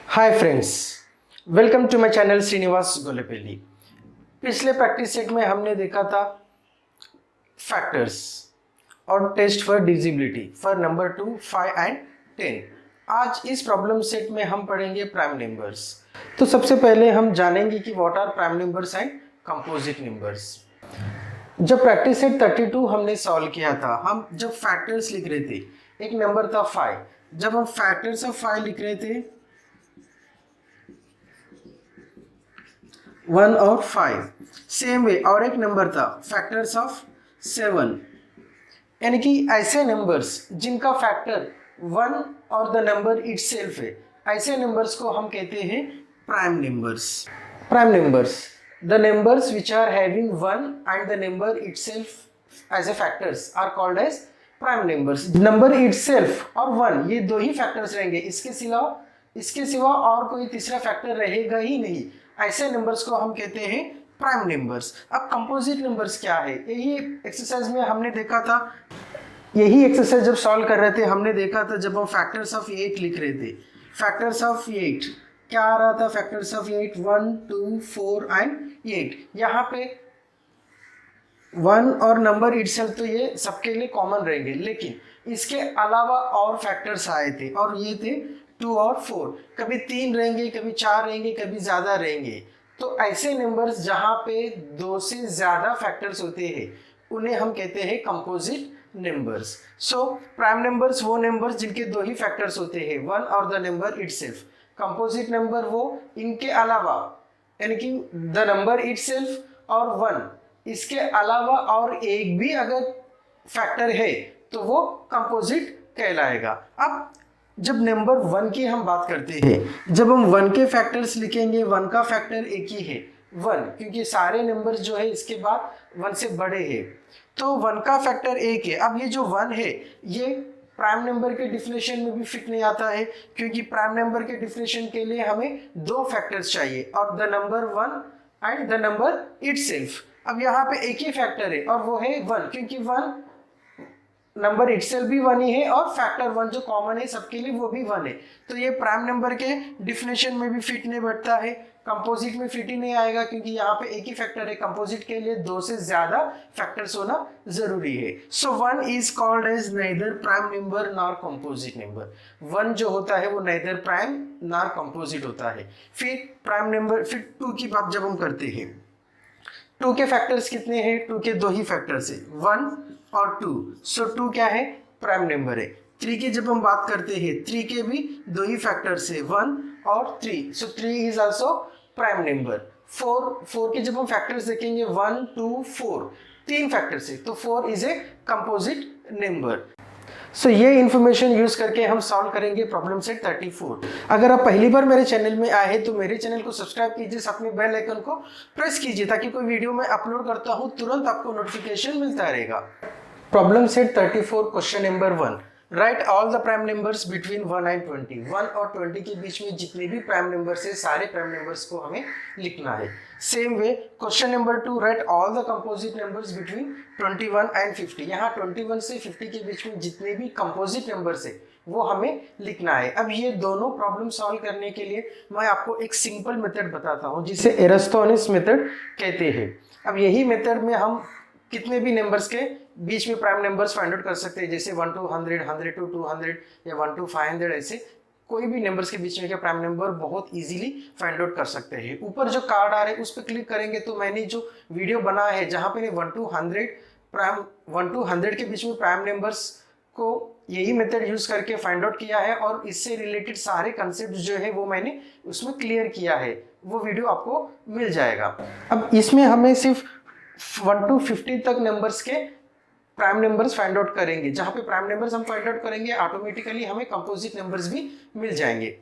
Hi friends, welcome to my channel Srinivas Golepalli. पिछले practice set में हमने देखा था फैक्टर्स और test for divisibility for number 2, 5 and 10। आज इस प्रॉब्लम सेट में हम पढ़ेंगे प्राइम नंबर्स। तो सबसे पहले हम जानेंगे कि what are prime numbers and composite numbers. जब प्रैक्टिस सेट 32 हमने सॉल्व किया था, हम जब फैक्टर्स लिख रहे थे, एक नंबर था 5। जब हम फैक्टर्स ऑफ 5 लिख रहे थे 1 और 5, सेम वे और एक नंबर था फैक्टर्स ऑफ 7, यानी कि ऐसे नंबर्स जिनका फैक्टर 1 और द नंबर इटसेल्फ है, ऐसे नंबर्स को हम कहते हैं prime numbers. Prime numbers, the numbers which are having 1 and the number itself as a factors are called as prime numbers. Number itself और 1 ये दो ही फैक्टर्स रहेंगे, इसके सिवा और कोई तीसरा फैक्टर रहेगा ही नहीं। ऐसे नंबर्स को हम कहते हैं प्राइम नंबर्स। अब कंपोजिट नंबर्स क्या है, यही एक्सरसाइज में हमने देखा था। यही एक्सरसाइज जब सॉल्व कर रहे थे हमने देखा था, जब हम फैक्टर्स ऑफ 8 लिख रहे थे। फैक्टर्स ऑफ 8 क्या आ रहा था? Factors of 8 1, 2, 4 and 8। यहाँ पे 1 और नंबर इटसेल्फ तो ये सबके लिए कॉमन रहेंगे, लेकिन इसके अलावा और फैक्टर्स आए थे और ये थे 2 और 4। कभी 3 रहेंगे, कभी 4 रहेंगे, कभी ज़्यादा रहेंगे। तो ऐसे नंबर्स जहाँ पे 2 से ज़्यादा फैक्टर्स होते हैं उन्हें हम कहते हैं composite numbers. So prime numbers वो नंबर्स जिनके 2 ही फैक्टर्स होते हैं, 1 और the number itself. Composite number वो इनके अलावा, यानी कि द नंबर इटसेल्फ और 1, इसके अलावा और एक भी अगर फैक्टर है तो वो कंपोजिट कहलाएगा। अब जब नंबर 1 की हम बात करते हैं, जब हम 1 के फैक्टर्स लिखेंगे, 1 का फैक्टर एक ही है 1, क्योंकि सारे नंबर्स जो है इसके बाद 1 से बड़े हैं, तो 1 का फैक्टर 1 है। अब ये जो 1 है ये प्राइम नंबर के डिफिनेशन में भी फिट नहीं आता है, क्योंकि प्राइम नंबर के डिफिनेशन के लिए हमें 2 फैक्टर्स चाहिए, और the number 1 and the number itself. अब यहाँ पे एक ही फैक्टर है और वो है 1, क्योंकि 1 नंबर इटसेल्फ भी 1 ही है और फैक्टर 1 जो कॉमन है सबके लिए वो भी 1 है। तो ये प्राइम नंबर के डिफिनेशन में भी फिट नहीं बैठता है, कंपोजिट में फिट ही नहीं आएगा, क्योंकि यहाँ पे एक ही फैक्टर है। कंपोजिट के लिए 2 से ज्यादा फैक्टर्स होना जरूरी है। So 1 is called as neither prime number nor composite number. 1 जो होता है वो नाइदर प्राइम नॉर कंपोजिट होता है। फिर प्राइम नंबर, फिर 2 की बात जब हम करते हैं, 2 के फैक्टर्स कितने हैं? 2 के 2 ही फैक्टर्स है, 1 और 2। सो 2 क्या है? प्राइम नंबर है। 3 की जब हम बात करते हैं, 3 के भी 2 ही फैक्टर्स है, 1 और 3। सो 3 इज आल्सो प्राइम नंबर। 4 के जब हम फैक्टर्स देखेंगे, 1, 2, 4, 3 फैक्टर्स है, तो 4 इज ए कंपोजिट नंबर। सो ये इन्फॉर्मेशन यूज करके हम सॉल्व करेंगे प्रॉब्लम सेट 34। अगर आप पहली बार मेरे चैनल में आए हैं तो मेरे चैनल को सब्सक्राइब कीजिए, साथ में बेल आइकन को प्रेस कीजिए, ताकि कोई वीडियो मैं अपलोड करता हूं तुरंत आपको नोटिफिकेशन मिलता रहेगा। Problem set 34, question number 1। Right all the prime numbers between 1 and 20। 1 और 20 के बीच में जितने भी प्राइम नंबर्स है, सारे प्राइम नंबर्स को हमें लिखना है। Same way question number 2, right all the composite numbers between 21 and 50। यहाँ 21 से 50 के बीच में जितने भी कंपोजिट नंबर्स है वो हमें लिखना है। अब ये दोनों प्रॉब्लम सॉल्व करने के लिए मैं आपको एक सिंपल मेथड बताता हूँ, जिसे एरिस्टोनिस मेथड कहते हैं। अब यही मेथड में हम कितने भी नंबर्स के बीच में प्राइम नंबर्स फाइंड आउट कर सकते हैं, जैसे 1 to 100, 100 to 200 या 1 to 500। ऐसे कोई भी नंबर्स के बीच में के प्राइम नंबर बहुत इजीली फाइंड आउट कर सकते हैं। ऊपर जो कार्ड आ रहे हैं उस पर क्लिक करेंगे तो मैंने जो वीडियो बनाया है जहाँ पे 1 to 100 के बीच में प्राइम नंबर्स को यही मेथड यूज करके फाइंड आउट किया है, और इससे रिलेटेड सारे कंसेप्ट जो है वो मैंने उसमें क्लियर किया है। वो वीडियो आपको मिल जाएगा। अब इसमें हमें सिर्फ 1 to 50 तक नंबर्स के प्राइम नंबर्स फाइंड आउट करेंगे। जहां पे प्राइम नंबर्स हम फाइंड आउट करेंगे, ऑटोमेटिकली हमें कंपोजिट नंबर्स भी मिल जाएंगे।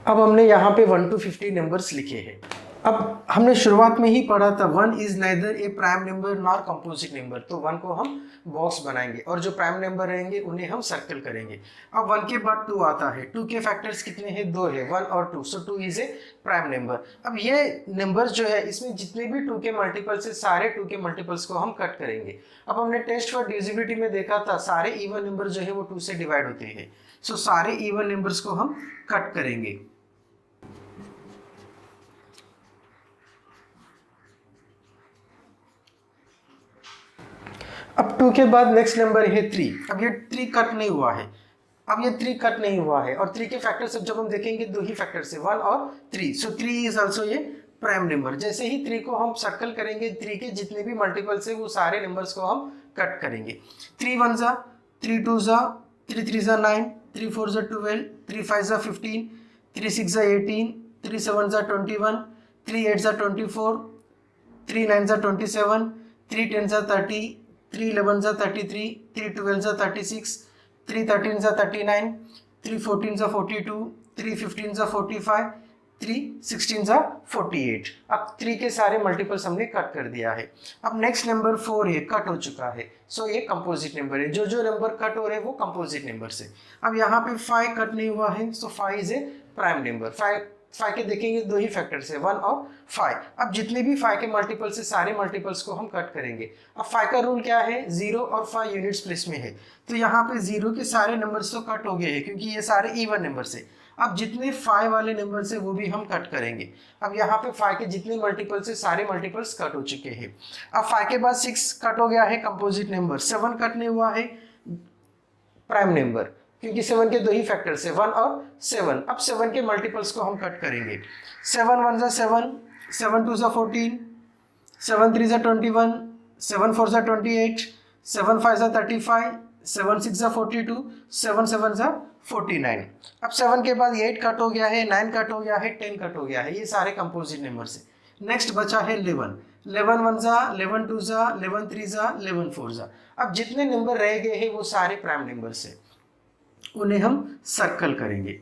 अब हमने यहाँ पे 1 to 50 नंबर्स लिखे हैं। अब हमने शुरुआत में ही पढ़ा था 1 is neither A prime number nor composite number, तो 1 को हम बॉक्स बनाएंगे और जो प्राइम नंबर रहेंगे उन्हें हम सर्कल करेंगे। अब 1 के बाद 2 आता है। 2 के फैक्टर्स कितने हैं? 2 है, 1 और 2। सो 2 इज ए प्राइम नंबर। अब ये नंबर जो है इसमें जितने भी 2 के मल्टीपल्स है, सारे 2 के मल्टीपल्स को हम कट करेंगे। अब हमने टेस्ट फॉर डिविजिबिलिटी में देखा था, सारे इवन नंबर जो है वो 2 से डिवाइड होते हैं। सो सारे इवन नंबर्स को हम कट करेंगे। अब 2 के बाद नेक्स्ट नंबर है 3। अब ये 3 कट नहीं हुआ है, अब ये 3 कट नहीं हुआ है, और 3 के फैक्टर्स जब हम देखेंगे दो ही फैक्टर्स है, 1 और 3। सो 3 इज ऑल्सो ये प्राइम नंबर। जैसे ही 3 को हम सर्कल करेंगे, 3 के जितने भी मल्टीपल्स है वो सारे नंबर्स को हम कट करेंगे। 3 1 जा, 3 2 जा, 3 3 जा 9, 3 4 जा 12, 3 5 जा 15, 3 6 जा 18, 3 7 जा 21, 3 8 जा 24, 3 9 जा 27, 3 10 जा 30, 3 11 जा 33, 3 12 जा 36, 3 13 जा 39, 3 14 जा 42, 3 15 जा 45, 3 16 जा 48। अब 3 के सारे मल्टीपल्स हमने कट कर दिया है। अब नेक्स्ट नंबर 4 है, कट हो चुका है। सो ये कंपोजिट नंबर है। जो जो नंबर कट हो रहे हैं वो कंपोजिट नंबर से। अब यहाँ पे 5 कट नहीं हुआ है, सो 5 इज ए प्राइम नंबर। 5 के देखेंगे दो ही फैक्टर्स है, 1 और 5। अब जितने भी 5 के मल्टीपल्स है सारे मल्टीपल्स को हम कट करेंगे। अब 5 का रूल क्या है, 0 और 5 यूनिट्स प्लेस में है, तो यहाँ पे 0 के सारे नंबर्स तो कट हो गए हैं क्योंकि ये सारे इवन नंबर्स है। अब जितने 5 वाले नंबर्स है वो भी हम कट करेंगे। अब यहाँ पे 5 के जितने मल्टीपल्स है सारे मल्टीपल्स कट हो चुके हैं। अब 5 के बाद 6 कट हो गया है, कंपोजिट नंबर। 7 कट नहीं हुआ है, प्राइम नंबर, क्योंकि 7 के दो ही फैक्टर्स है, 1 और 7। अब 7 के मल्टीपल्स को हम कट करेंगे। 7 1 जा 7, 7 2 जा 14, 7 3 जा 21, 7 4 जा 28, 7 5 जा 35, 7 6 जा 42, 7 7 जा 49। अब 7 के बाद 8 कट हो गया है, 9 कट हो गया है, 10 कट हो गया है। ये सारे कंपोजिट नंबर है। नेक्स्ट बचा है 11। 11 1 जा, 11 2 जा, 11 3 जा, 11 4 जा। अब जितने नंबर रह गए हैं वो सारे प्राइम नंबर है, उन्हें हम सर्कल करेंगे।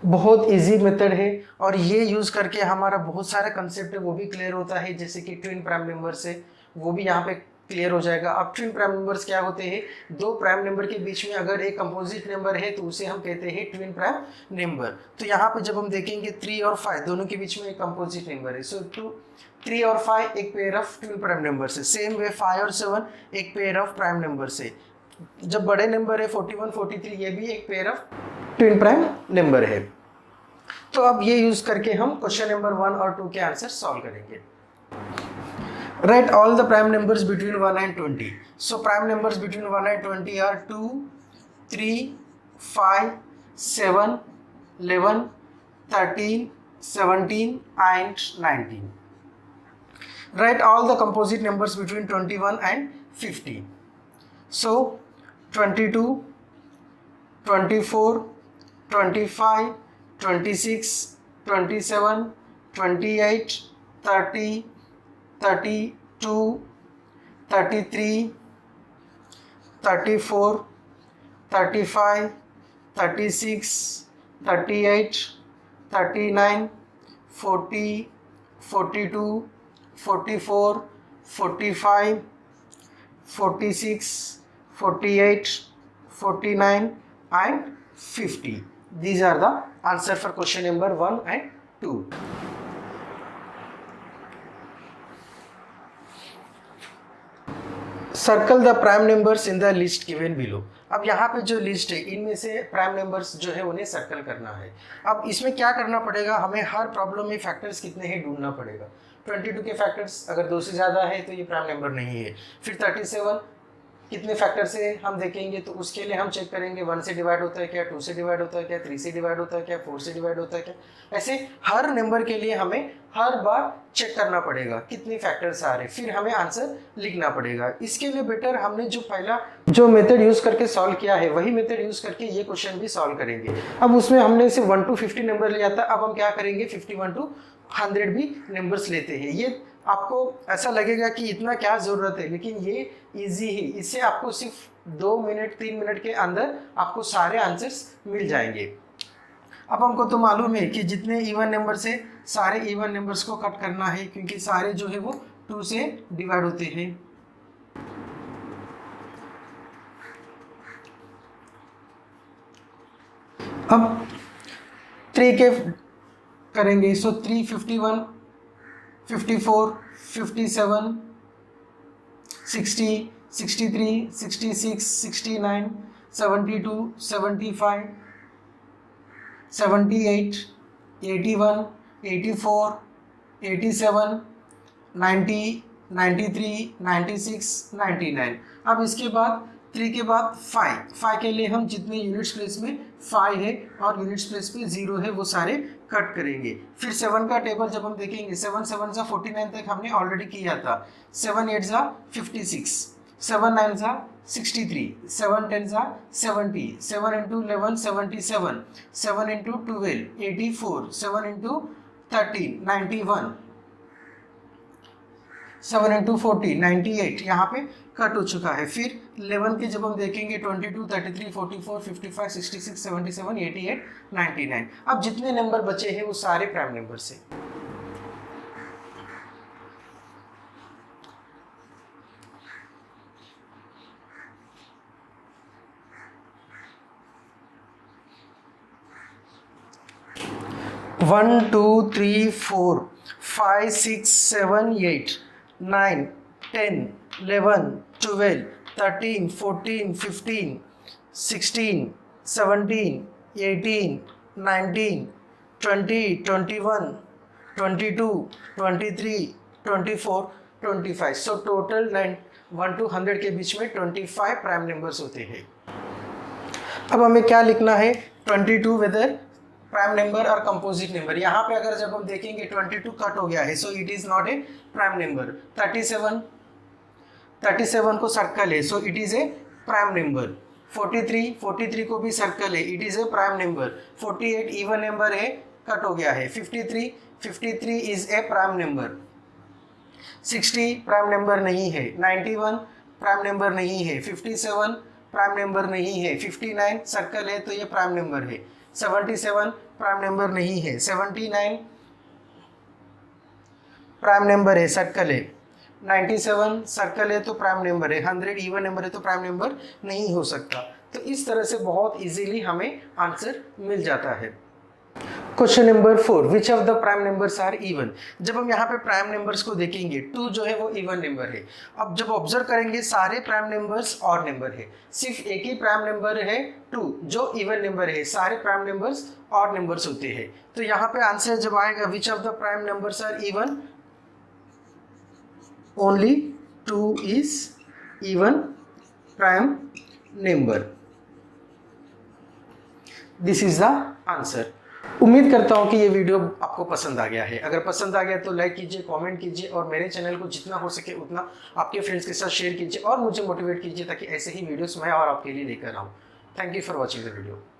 बहुत इजी मेथड है और ये यूज करके हमारा बहुत सारा कंसेप्ट है वो भी क्लियर होता है, जैसे कि ट्विन प्राइम नंबर से वो भी यहाँ पे क्लियर हो जाएगा। अब ट्विन प्राइम नंबर्स क्या होते हैं, दो प्राइम नंबर के बीच में अगर एक कंपोजिट नंबर है तो उसे हम कहते हैं ट्विन प्राइम नंबर। तो यहाँ पे जब हम देखेंगे 3 और 5 दोनों के बीच में एक कंपोजिट नंबर है, सो 3 और 5 एक pair of twin prime number से। सेम वे 5 और 7 एक पेयर ऑफ प्राइम नंबर से। जब बड़े नंबर है 41 43 ये भी एक pair of twin prime number है। तो अब ये यूज करके हम क्वेश्चन नंबर 1 और 2 के आंसर सॉल्व करेंगे। Write all the prime numbers between 1 and 20. So prime numbers between 1 and 20 are 2, 3, 5, 7, 11, 13, 17 and 19. Write all the composite numbers between 21 and 50. So 22, 24, 25, 26, 27, 28, 30, 32, 33, 34, 35, 36, 38, 39, 40, 42, 44, 45, 46, 48, 49 and 50. These are the answer for question number 1 and 2. Circle the prime numbers in the list given below. अब यहाँ पे जो list है इनमें से prime numbers जो है उन्हें सर्कल करना है। अब इसमें क्या करना पड़ेगा, हमें हर प्रॉब्लम में फैक्टर्स कितने हैं ढूंढना पड़ेगा। 22 के फैक्टर्स अगर 2 से ज़्यादा है तो ये प्राइम नंबर नहीं है। फिर 37 कितने फैक्टर से हम देखेंगे तो उसके लिए हम चेक करेंगे 1 से डिवाइड होता है क्या, 2 से डिवाइड होता है क्या, 3 से डिवाइड होता है क्या, 4 से डिवाइड होता है क्या। ऐसे हर नंबर के लिए हमें हर बार चेक करना पड़ेगा कितने फैक्टर्स आ रहे हैं, फिर हमें आंसर लिखना पड़ेगा। इसके लिए बेटर हमने जो पहला जो मेथड यूज करके सॉल्व किया है वही मेथड यूज करके ये क्वेश्चन भी सॉल्व करेंगे। अब उसमें हमने सिर्फ 1 to 50 नंबर लिया था, अब हम क्या करेंगे 51 to 100 भी नंबर्स लेते हैं। ये आपको ऐसा लगेगा कि इतना क्या ज़रूरत है, लेकिन ये इजी है। इससे आपको सिर्फ 2 मिनट 3 मिनट के अंदर आपको सारे आंसर्स मिल जाएंगे। अब हमको तो मालूम है कि जितने इवन नंबर से सारे इवन नंबर्स को कट करना है, क्योंकि सारे जो है वो 2 से डिवाइड होते हैं। अब 3 के करेंगे, सो 3 51 54 57 60 63 66 69 72 75 78, 81, 84, 87, 90, 93, 96, 99। अब इसके बाद 3 के बाद 5 के लिए हम जितने यूनिट्स प्लेस में 5 है और यूनिट्स प्लेस पे 0 है वो सारे कट करेंगे। फिर 7 का टेबल जब हम देखेंगे, 7 7 जा 49 तक हमने ऑलरेडी किया था। 7 8 जा 56, 7 9 जा 63, 7 10 जा 70, 7 into 11 77, 7 into 12 84, 7 into 13 91, 7 into 40 98, यहाँ पे कट हो चुका है। फिर 11 के जब हम देखेंगे 22 33 44 55 66 77 88 99। अब जितने नंबर बचे हैं वो सारे प्राइम नंबर से। One two three four 5 6 7 8 9 10 11 12 13 14 15 16 17 18 19 20 21 22 23 24 25। So total 1 to 100 के बीच में 25 प्राइम नंबर्स होते हैं। अब हमें क्या लिखना है, 22 वेदर प्राइम नंबर और कंपोजिट नंबर। यहाँ पे अगर जब हम देखेंगे 22 कट हो गया है, so it is not a prime number. 37 को सर्कल है, so it is a prime number. 43 को भी सर्कल है, it is a prime number. 48 even number है, कट हो गया है। 53 is a prime number. 60 prime number नहीं है। 91 प्राइम नंबर नहीं है। 57 प्राइम नंबर नहीं है। 59 सर्कल है तो ये प्राइम नंबर है। 77 प्राइम नंबर नहीं है। 79 प्राइम नंबर है, सर्कल है। 97 सर्कल है तो प्राइम नंबर है। 100 इवन नंबर है तो प्राइम नंबर नहीं हो सकता। तो इस तरह से बहुत इजीली हमें आंसर मिल जाता है। Question number 4, which of the prime numbers are even. जब हम यहाँ पे प्राइम नंबर्स को देखेंगे, 2 जो है वो इवन नंबर है। अब जब ऑब्जर्व करेंगे सारे प्राइम नंबर्स ऑड नंबर है, सिर्फ एक ही प्राइम नंबर है 2 जो इवन नंबर है, सारे प्राइम नंबर्स ऑड नंबर्स होते हैं। तो यहाँ पे आंसर जब आएगा which of the prime numbers are even, only 2 is even prime number. This is the answer. उम्मीद करता हूँ कि ये वीडियो आपको पसंद आ गया है। अगर पसंद आ गया तो लाइक कीजिए, कमेंट कीजिए और मेरे चैनल को जितना हो सके उतना आपके फ्रेंड्स के साथ शेयर कीजिए और मुझे मोटिवेट कीजिए ताकि ऐसे ही वीडियोस मैं और आपके लिए लेकर आऊँ। Thank you for watching the video.